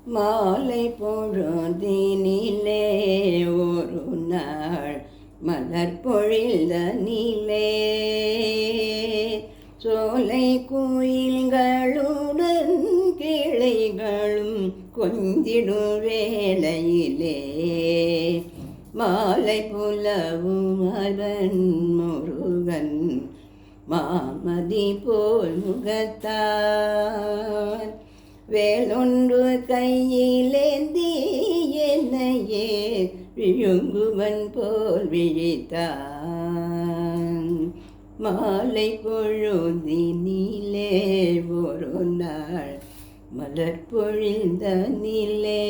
மாலை பொழுதினிலே ஒரு நாள் மலர் பொழில்தனிலே சோலை குயில்களுடன் கிளைகளும் கொஞ்சிடும் வேளையிலே மாலை புலவும் அவன் முருகன் மாமதி போல் முகத்தான் வேலொன்று கையிலேந்தி என்னையே விழுங்குவன் போல் விழித்தான் மாலை பொழுதினிலே ஒரு நாள் மலர் பொழில்தனிலே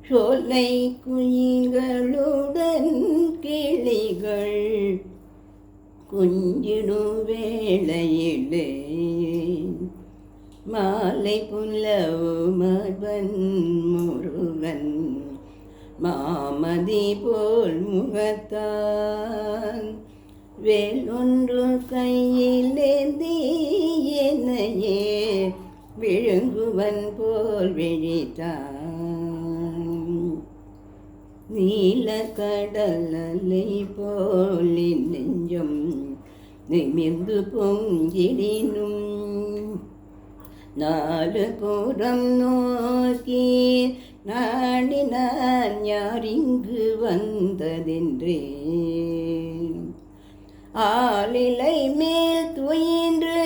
சோலை குயில்களுடன் கிளிகள் கொஞ்சிடும் வேளையிலே மாலை புலவும் அவன் முருகன் மாமதி போல் முகத்தான் வேலொன்று கையிலேந்தி என்னையே விழுங்குவன் போல் விழித்தான் நீல கடல் அலை போல் நெஞ்சம் நிமிர்ந்து பொங்கிடினும் நாலு புறம் நோக்கி நாடி நான் யாரிங்கு வந்ததென்றே ஆளிலை மேல் துயின்று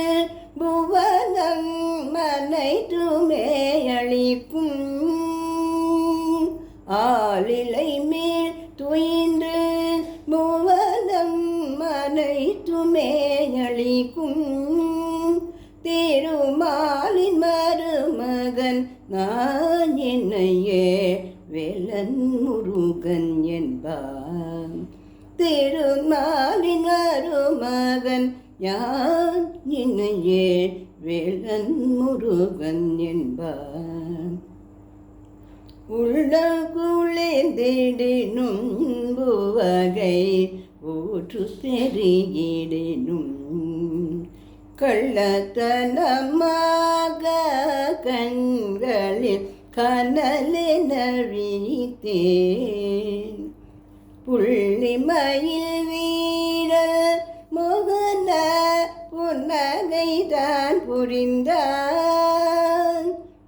புவனம் மனைத்துமே அளிக்கும் ஆளிலை மேல் துயின்று புவனம் மனைத்துமே அளிக்கும் திருமாலின் மருமகன் நான் என்னையே வேலன் முருகன் என்பான் திருமாலின் மருமகன் யான் என்னையே வேலன் முருகன் என்பான் உள்ள குளிர்ந்திடினும் புவகை ஊற்று பெருகிடினும் கள்ளத்தனமாக கண்களில் கனலென விழித்தேன் புள்ளிமயில் வீரல் மோகன புன்னகைதான் புரிந்தான்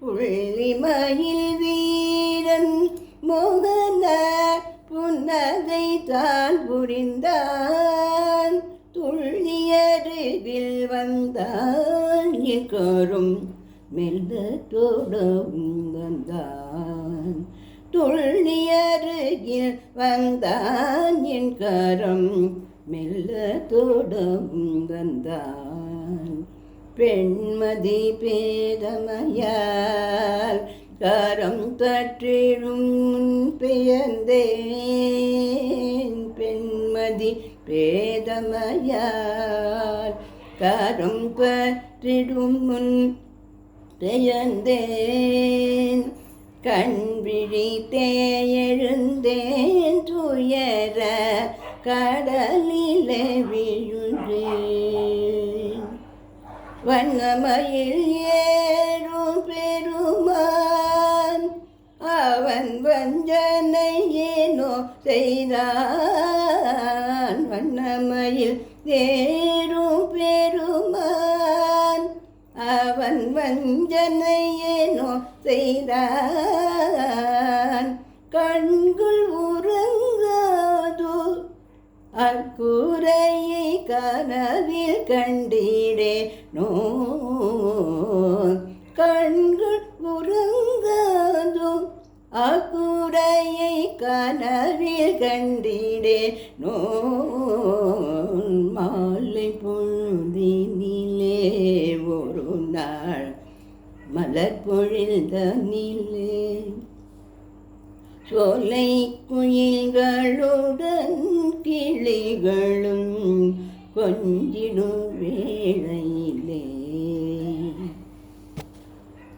புள்ளிமயில் வீரன் மோகன புன்னகைதான் புரிந்தான் துள்ளியருகில் வந்தான் கரும் மெல்லத்தோடும் வந்தான் துள்ளியருகில் வந்தான் என் கரம் மெல்லத்தோடும் வந்தான் பெண்மதி பேதமையால் கரம் தற்றிடும் பெயர்ந்தேன் பெண்மதி பேதமையால் கரம் பற்றிடும் முன் பெயர்ந்தேன் கண் விழித்தே எழுந்தேன் துயர கடலிலே விழுந்தேன் வண்ணமயில் ஏறும் பெருமான் அவன் வஞ்சனை ஏனோ செய்தான் வண்ணமயில் ஏறும் பெருமான் அவன் வஞ்சனை ஏனோ செய்தான் கண்கள் உறங்காதோ அக்கூரையை கனவில் கண்டிடே நோ கண்கள் உறங்காதோ அக்கூரையை கனவில் கண்டிடே நோ மாலை பொழுதினிலே ஒரு நாள் மலர் பொழில்தனிலே சோலை குயில்களுடன் கிளிகளும் கொஞ்சிடும் வேளை